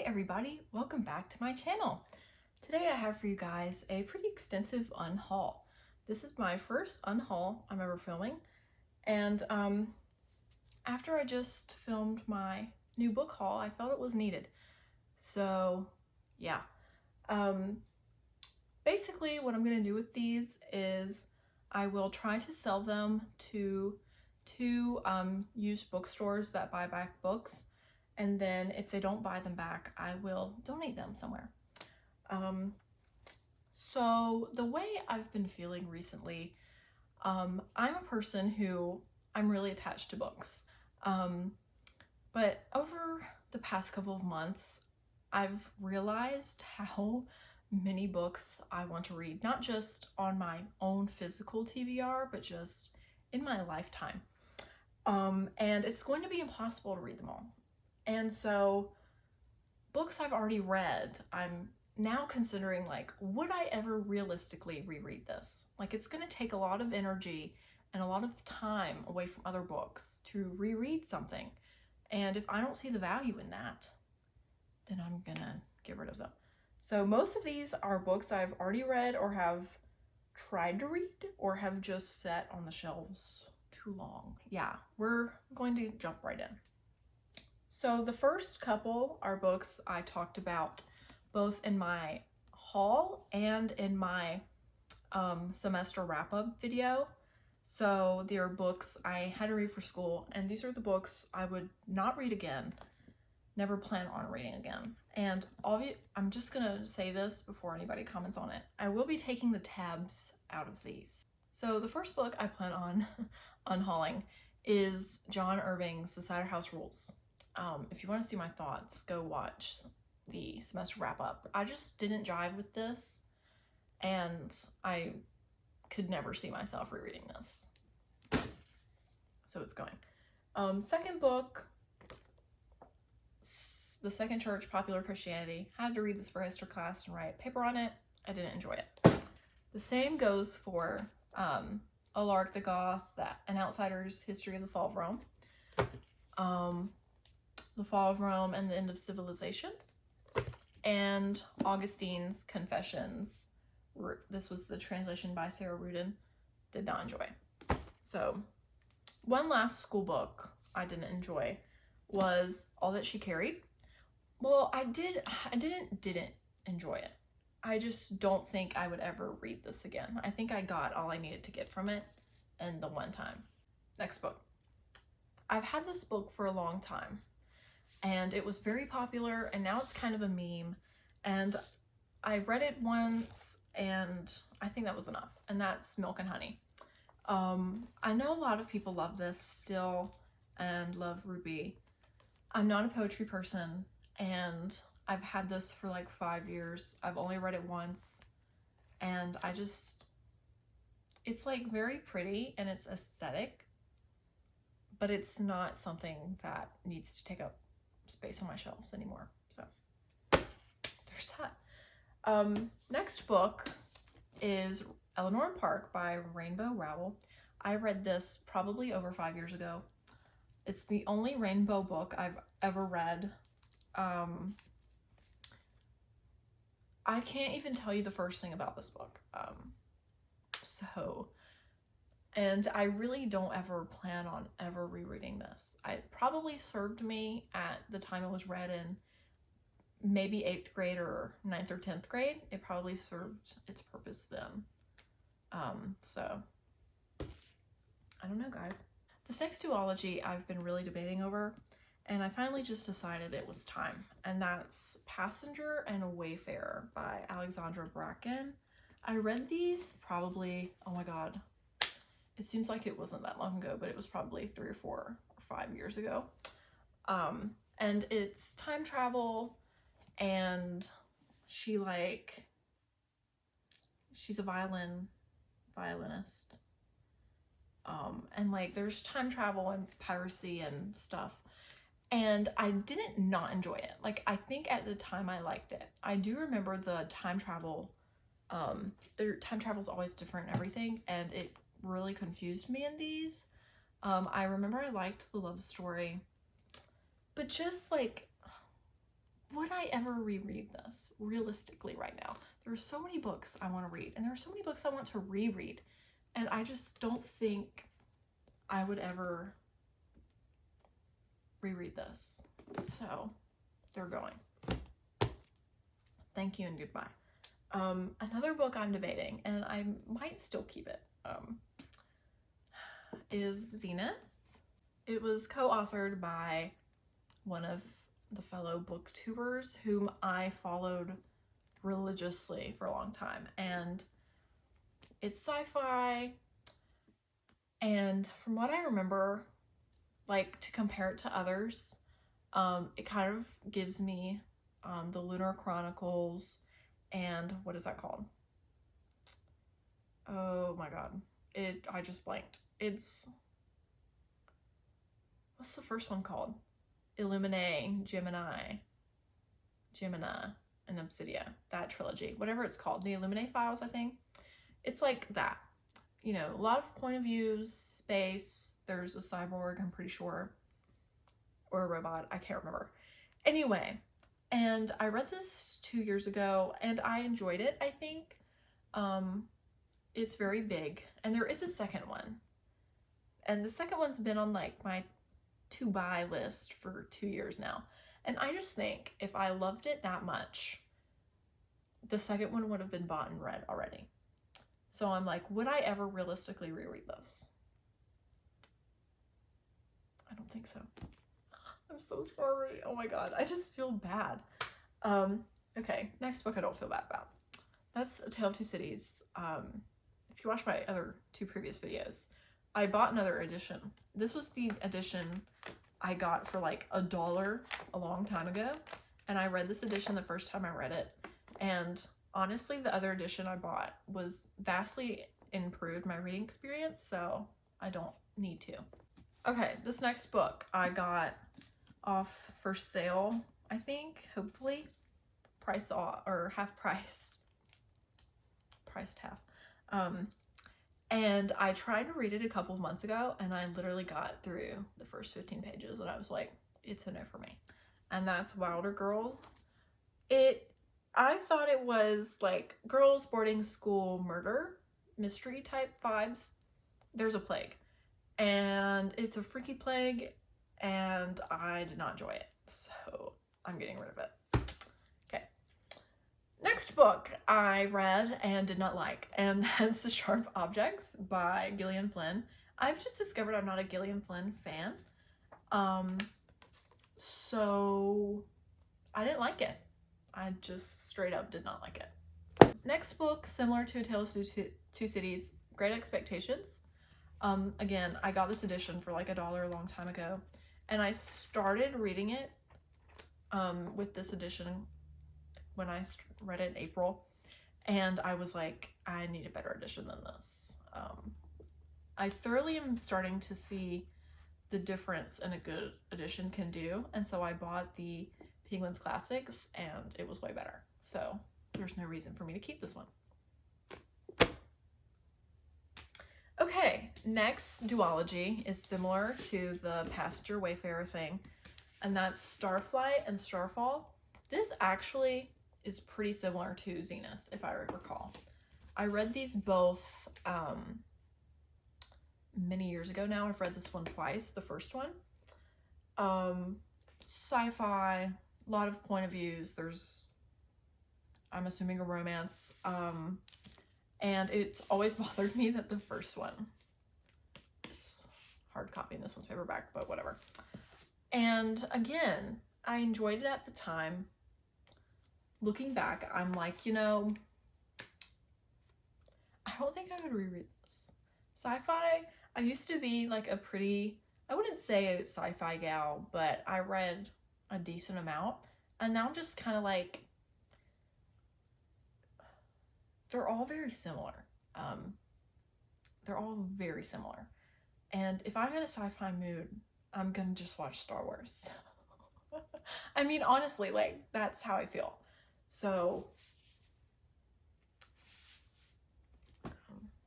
everybody, welcome back to my channel. Today I have for you guys a pretty extensive unhaul. This is my first unhaul I'm ever filming, and after I just filmed my new book haul, I felt it was needed. So yeah, basically what I'm going to do with these is I will try to sell them to two used bookstores that buy back books. And then if they don't buy them back, I will donate them somewhere. So the way I've been feeling recently, I'm a person who I'm really attached to books. But over the past couple of months, I've realized how many books I want to read, not just on my own physical TBR, but just in my lifetime. And it's going to be impossible to read them all. And so books I've already read, I'm now considering, like, would I ever realistically reread this? Like, it's going to take a lot of energy and a lot of time away from other books to reread something. And if I don't see the value in that, then I'm gonna get rid of them. So most of these are books I've already read or have tried to read or have just sat on the shelves too long. Yeah, we're going to jump right in. So the first couple are books I talked about both in my haul and in my semester wrap-up video. So they are books I had to read for school, and these are the books I would not read again, never plan on reading again. And I'm just gonna say this before anybody comments on it. I will be taking the tabs out of these. So the first book I plan on unhauling is John Irving's The Cider House Rules. If you want to see my thoughts, go watch the semester wrap up. I just didn't jive with this, and I could never see myself rereading this. So it's going. Second book, The Second Church, Popular Christianity. Had to read this for history class and write a paper on it. I didn't enjoy it. The same goes for Alaric the Goth, An Outsider's History of the Fall of Rome. The Fall of Rome and the End of Civilization, and Augustine's Confessions. This was the translation by Sarah Rudin. Did not enjoy. So one last school book I didn't enjoy was All That She Carried. Well, I didn't enjoy it. I just don't think I would ever read this again. I think I got all I needed to get from it in the one time. Next book. I've had this book for a long time, and it was very popular, and now it's kind of a meme, and I read it once and I think that was enough, and that's Milk and Honey. I know a lot of people love this still and love Ruby. I'm not a poetry person, and I've had this for like 5 years. I've only read it once, and it's like very pretty and it's aesthetic, but it's not something that needs to take up space on my shelves anymore. So there's that. Next book is Eleanor and Park by Rainbow Rowell. I read this probably over 5 years ago. It's the only Rainbow book I've ever read. I can't even tell you the first thing about this book. And I really don't ever plan on ever rereading this. It probably served me at the time it was read in maybe 8th grade or 9th or 10th grade. It probably served its purpose then. So I don't know, guys. The sextuology I've been really debating over, and I finally just decided it was time, and that's Passenger and a Wayfarer by Alexandra Bracken. I read these probably, oh my god, it seems like it wasn't that long ago, but it was probably 3 or 4 or 5 years ago. And it's time travel, and she's a violinist. And like there's time travel and piracy and stuff. And I didn't not enjoy it. Like, I think at the time I liked it. I do remember the time travel, their time travel is always different and everything, and it really confused me in these. I remember I liked the love story, but just like, would I ever reread this realistically right now? There are so many books I want to read, and there are so many books I want to reread, and I just don't think I would ever reread this. So they're going. Thank you and goodbye. Another book I'm debating, and I might still keep it, is Zenith. It was co-authored by one of the fellow booktubers whom I followed religiously for a long time, and it's sci-fi, and from what I remember, like, to compare it to others, it kind of gives me the Lunar Chronicles and what is that called? Oh my god, I just blanked. What's the first one called? Illuminae, Gemini, and Obsidia, that trilogy, whatever it's called, the Illuminae Files, I think. It's like that, you know, a lot of point of views, space, there's a cyborg, I'm pretty sure, or a robot, I can't remember. Anyway, and I read this 2 years ago, and I enjoyed it, I think. It's very big, and there is a second one, and the second one's been on like my to-buy list for 2 years now, and I just think if I loved it that much, the second one would have been bought and read already. So I'm like, would I ever realistically reread this? I don't think so. I'm so sorry. Oh my god, I just feel bad. Okay, next book I don't feel bad about. That's A Tale of Two Cities. If you watch my other 2 previous videos, I bought another edition. This was the edition I got for like $1 a long time ago, and I read this edition the first time I read it, and honestly the other edition I bought was vastly improved my reading experience, so I don't need to. Okay, this next book I got off for sale, I think, hopefully, price off, or half price, priced half. And I tried to read it a couple of months ago, and I literally got through the first 15 pages, and I was like, it's a no for me. And that's Wilder Girls. I thought it was like girls' boarding school murder mystery type vibes. There's a plague, and it's a freaky plague, and I did not enjoy it, so I'm getting rid of it. Next book I read and did not like, and that's The Sharp Objects by Gillian Flynn. I've just discovered I'm not a Gillian Flynn fan, so I didn't like it. I just straight up did not like it. Next book, similar to A Tale of Two Cities, Great Expectations. Again, I got this edition for like $1 a long time ago, and I started reading it with this edition when I read it in April, and I was like, I need a better edition than this. I thoroughly am starting to see the difference a good edition can do, and so I bought the Penguins Classics, and it was way better. So there's no reason for me to keep this one. Okay, next duology is similar to the Passenger Wayfarer thing, and that's Starflight and Starfall. This actually is pretty similar to Zenith, if I recall. I read these both many years ago now. I've read this one twice, the first one. Sci-fi, a lot of point of views. There's, I'm assuming, a romance. And it's always bothered me that the first one is hard copy and this one's paperback, but whatever. And again, I enjoyed it at the time. Looking back, I'm like, you know, I don't think I would reread this. Sci-fi, I used to be like a pretty, I wouldn't say a sci-fi gal, but I read a decent amount, and now I'm just kind of like, they're all very similar. They're all very similar. And if I'm in a sci-fi mood, I'm gonna just watch Star Wars. I mean, honestly, like, that's how I feel. So,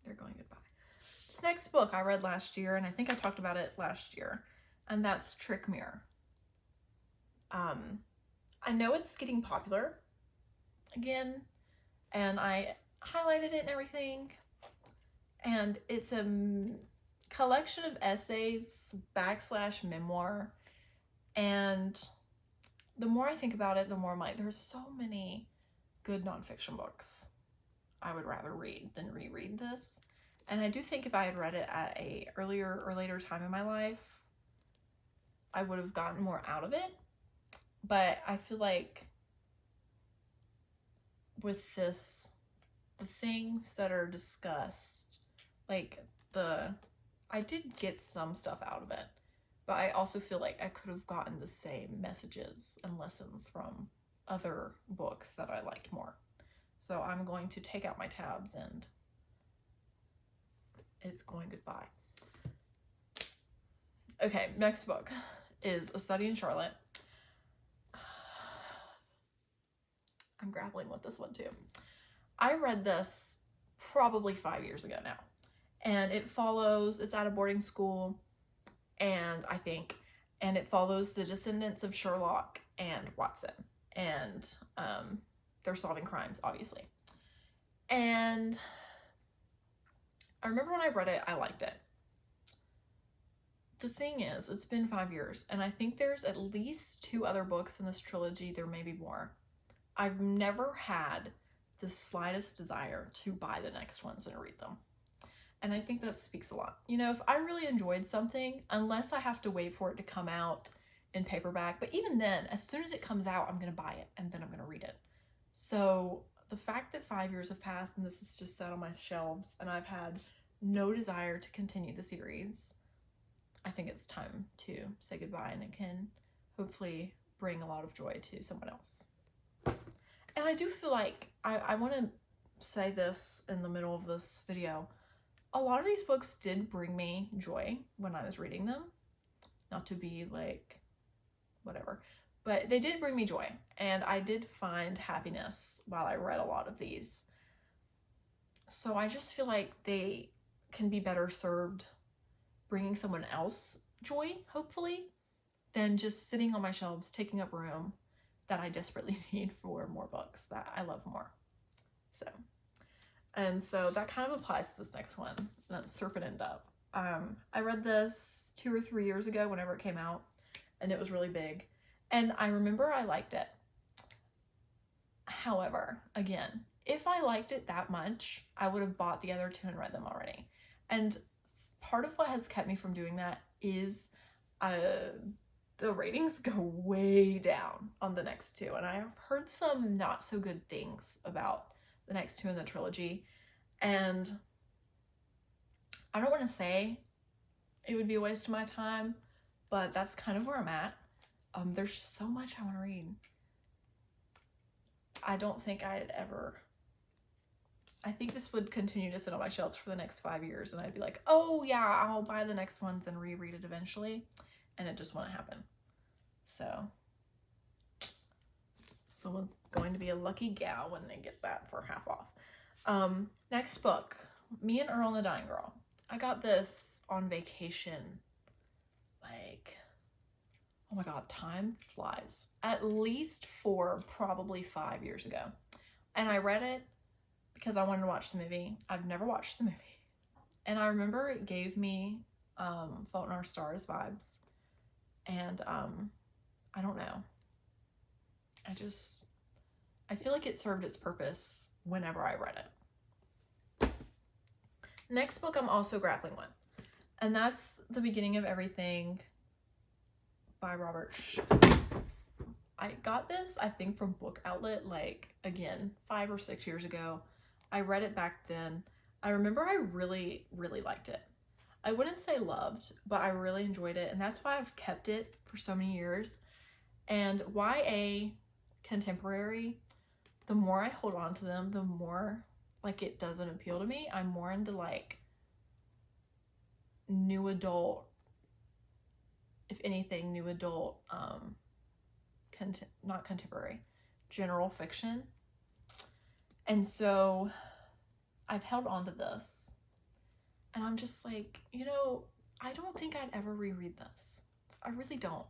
they're going goodbye. This next book I read last year, and I think I talked about it last year, and that's Trick Mirror. I know it's getting popular again, and I highlighted it and everything, and it's a collection of essays / memoir, and the more I think about it, the more I'm like, there's so many good nonfiction books I would rather read than reread this. And I do think if I had read it at a earlier or later time in my life, I would have gotten more out of it. But I feel like with this, the things that are discussed, like I did get some stuff out of it, but I also feel like I could have gotten the same messages and lessons from other books that I liked more. So I'm going to take out my tabs and it's going goodbye. Okay, next book is A Study in Charlotte. I'm grappling with this one too. I read this probably 5 years ago now, and it's at a boarding school, and it follows the descendants of Sherlock and Watson, and they're solving crimes, obviously. And I remember when I read it, I liked it. The thing is, it's been 5 years, and I think there's at least 2 other books in this trilogy. There may be more. I've never had the slightest desire to buy the next ones and read them. And I think that speaks a lot. You know, if I really enjoyed something, unless I have to wait for it to come out in paperback, but even then, as soon as it comes out, I'm going to buy it and then I'm going to read it. So the fact that 5 years have passed and this is just sat on my shelves and I've had no desire to continue the series, I think it's time to say goodbye, and it can hopefully bring a lot of joy to someone else. And I do feel like I want to say this in the middle of this video. A lot of these books did bring me joy when I was reading them. Not to be like, whatever. But they did bring me joy. And I did find happiness while I read a lot of these. So I just feel like they can be better served bringing someone else joy, hopefully, than just sitting on my shelves, taking up room that I desperately need for more books that I love more. So that kind of applies to this next one. That's Serpent and Dove. I read this 2 or 3 years ago whenever it came out, and it was really big. And I remember I liked it. However, again, if I liked it that much, I would have bought the other 2 and read them already. And part of what has kept me from doing that is the ratings go way down on the next 2. And I have heard some not so good things about the next 2 in the trilogy. And I don't want to say it would be a waste of my time, but that's kind of where I'm at. There's so much I want to read. I don't think I think this would continue to sit on my shelves for the next 5 years, and I'd be like, oh yeah, I'll buy the next ones and reread it eventually, and it just won't happen. So someone's going to be a lucky gal when they get that for half off. Next book, Me and Earl and the Dying Girl. I got this on vacation, like, oh my god, time flies. At least 4, probably 5 years ago. And I read it because I wanted to watch the movie. I've never watched the movie. And I remember it gave me Fault in Our Stars vibes. And I don't know. I feel like it served its purpose whenever I read it. Next book I'm also grappling with, and that's The Beginning of Everything by Robert Shulman. I got this, I think, from Book Outlet, like, again, 5 or 6 years ago. I read it back then. I remember I really, really liked it. I wouldn't say loved, but I really enjoyed it, and that's why I've kept it for so many years. And YA contemporary, the more I hold on to them, the more, like, it doesn't appeal to me. I'm more into, like, new adult, if anything, new adult, not contemporary, general fiction. And so I've held on to this, and I'm just like, you know, I don't think I'd ever reread this. I really don't.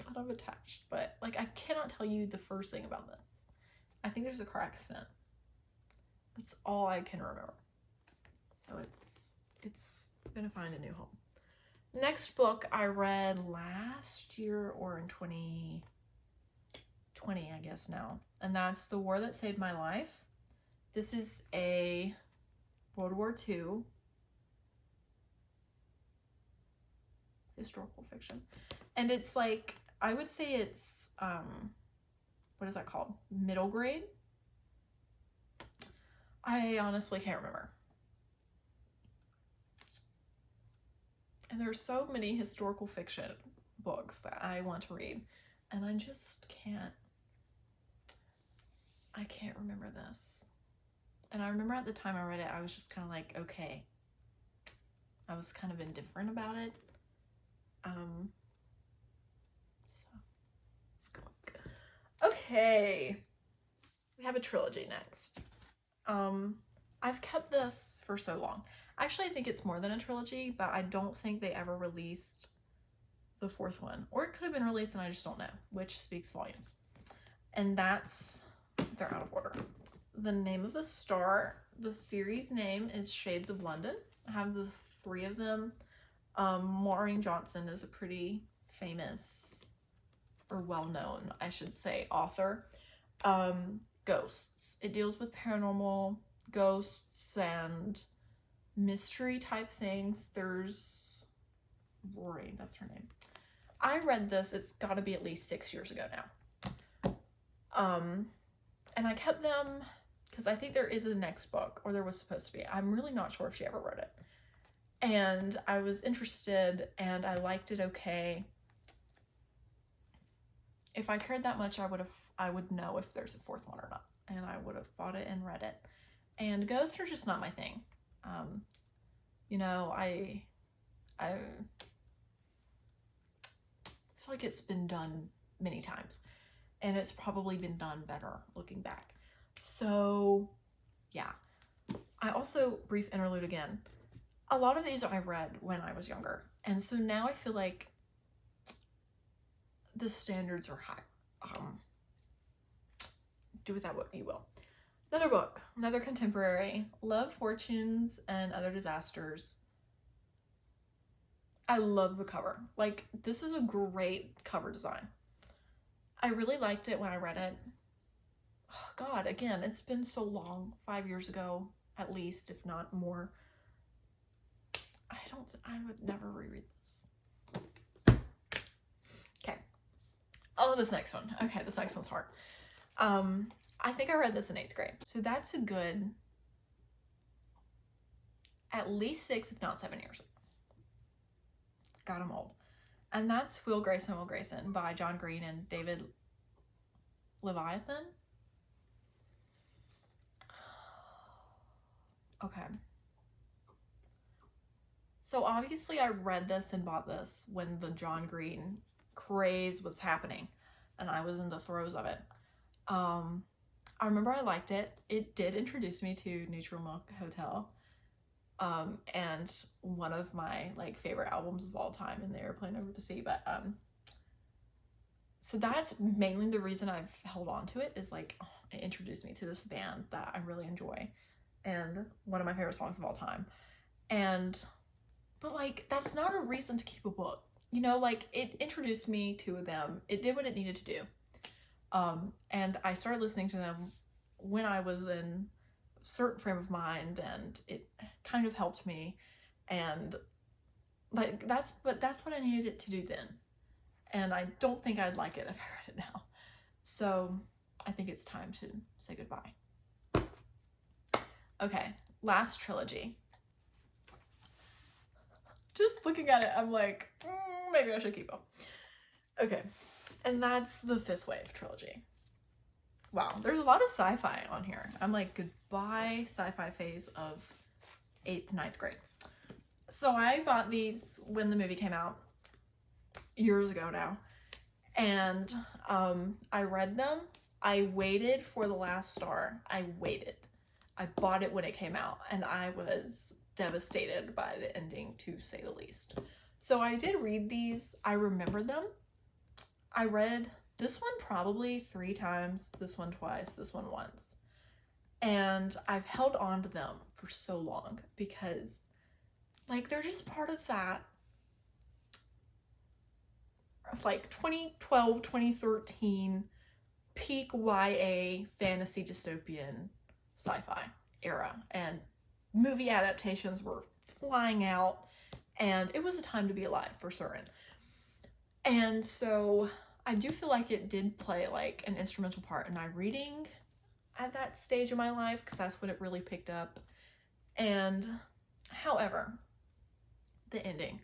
but I'm attached. But like, I cannot tell you the first thing about this. I think there's a car accident. That's all I can remember. So it's gonna find a new home. Next book I read last year, or in 2020, I guess now, and that's The War That Saved My Life. This is a World War II historical fiction, and it's like, I would say it's what is that called? Middle grade? I honestly can't remember. And there's so many historical fiction books that I want to read, and I just I can't remember this. And I remember at the time I read it, I was just kind of like, okay. I was kind of indifferent about it. So let's go. Okay. We have a trilogy next. I've kept this for so long. Actually, I think it's more than a trilogy, but I don't think they ever released the fourth one. Or it could have been released and I just don't know, which speaks volumes. And that's, they're out of order. The Name of the Star, the series name is Shades of London. I have the 3 of them. Maureen Johnson is a pretty famous, or well-known, I should say, author. Ghosts. It deals with paranormal, ghosts, and mystery type things. There's Rory, that's her name. I read this, it's got to be at least 6 years ago now. And I kept them because I think there is a next book, or there was supposed to be. I'm really not sure if she ever wrote it. And I was interested, and I liked it okay. If I cared that much, I would know if there's a 4th one or not, and I would have bought it and read it. And ghosts are just not my thing. You know, I feel like it's been done many times, and it's probably been done better looking back. So yeah. I also, brief interlude again, a lot of these I read when I was younger, and so now I feel like the standards are high. Do with that what you will. Another book, another contemporary, Love, Fortunes, and Other Disasters. I love the cover. Like, this is a great cover design. I really liked it when I read it. Oh, God, again, it's been so long. 5 years ago, at least, if not more. I would never reread this. Okay. Oh, this next one. Okay, this next one's hard. I think I read this in 8th grade. So that's a good, at least 6, if not 7 years. God, I'm old. And that's Will Grayson, Will Grayson by John Green and David Leviathan. Okay. So obviously I read this and bought this when the John Green craze was happening, and I was in the throes of it. I remember I liked it. It did introduce me to Neutral Milk Hotel, and one of my like favorite albums of all time, in the Airplane Over the Sea. But so that's mainly the reason I've held on to it, is like, oh, it introduced me to this band that I really enjoy, and one of my favorite songs of all time. But like, that's not a reason to keep a book, you know. Like, it introduced me to them, it did what it needed to do. And I started listening to them when I was in a certain frame of mind, and it kind of helped me. And like, that's what I needed it to do then. And I don't think I'd like it if I read it now. So I think it's time to say goodbye. Okay, last trilogy. Just looking at it, I'm like, maybe I should keep them. Okay. And that's the Fifth Wave trilogy. Wow, there's a lot of sci-fi on here. I'm like, goodbye sci-fi phase of 8th, 9th grade. So I bought these when the movie came out, years ago now. And I read them. I waited for The Last Star. I waited. I bought it when it came out, and I was devastated by the ending, to say the least. So I did read these. I remember them. I read this one probably 3 times, this one twice, this one once. And I've held on to them for so long because, like, they're just part of that, like, 2012, 2013 peak YA fantasy dystopian sci-fi era. And movie adaptations were flying out, and it was a time to be alive for certain. And so I do feel like it did play like an instrumental part in my reading at that stage of my life, because that's when it really picked up. And however, the ending,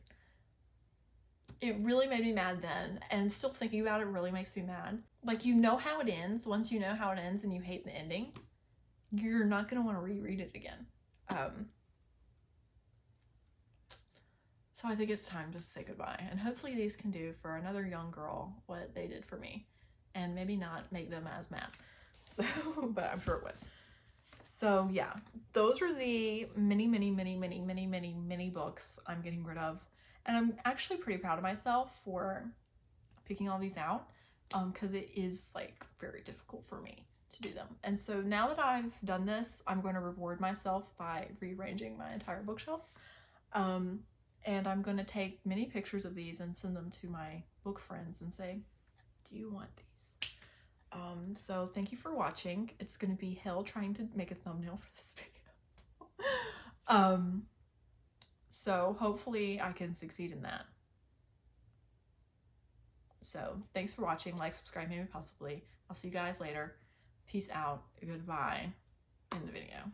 it really made me mad then, and still thinking about it really makes me mad. Like, you know how it ends. Once you know how it ends and you hate the ending, you're not going to want to reread it again. So I think it's time to say goodbye, and hopefully these can do for another young girl what they did for me, and maybe not make them as mad. So, but I'm sure it would. So yeah, those are the many books I'm getting rid of, and I'm actually pretty proud of myself for picking all these out, because it is like very difficult for me to do them. And so now that I've done this, I'm going to reward myself by rearranging my entire bookshelves. And I'm going to take many pictures of these and send them to my book friends and say, do you want these? So thank you for watching. It's going to be hell trying to make a thumbnail for this video. So hopefully I can succeed in that. So thanks for watching. Like, subscribe, maybe possibly. I'll see you guys later. Peace out. Goodbye. In the video.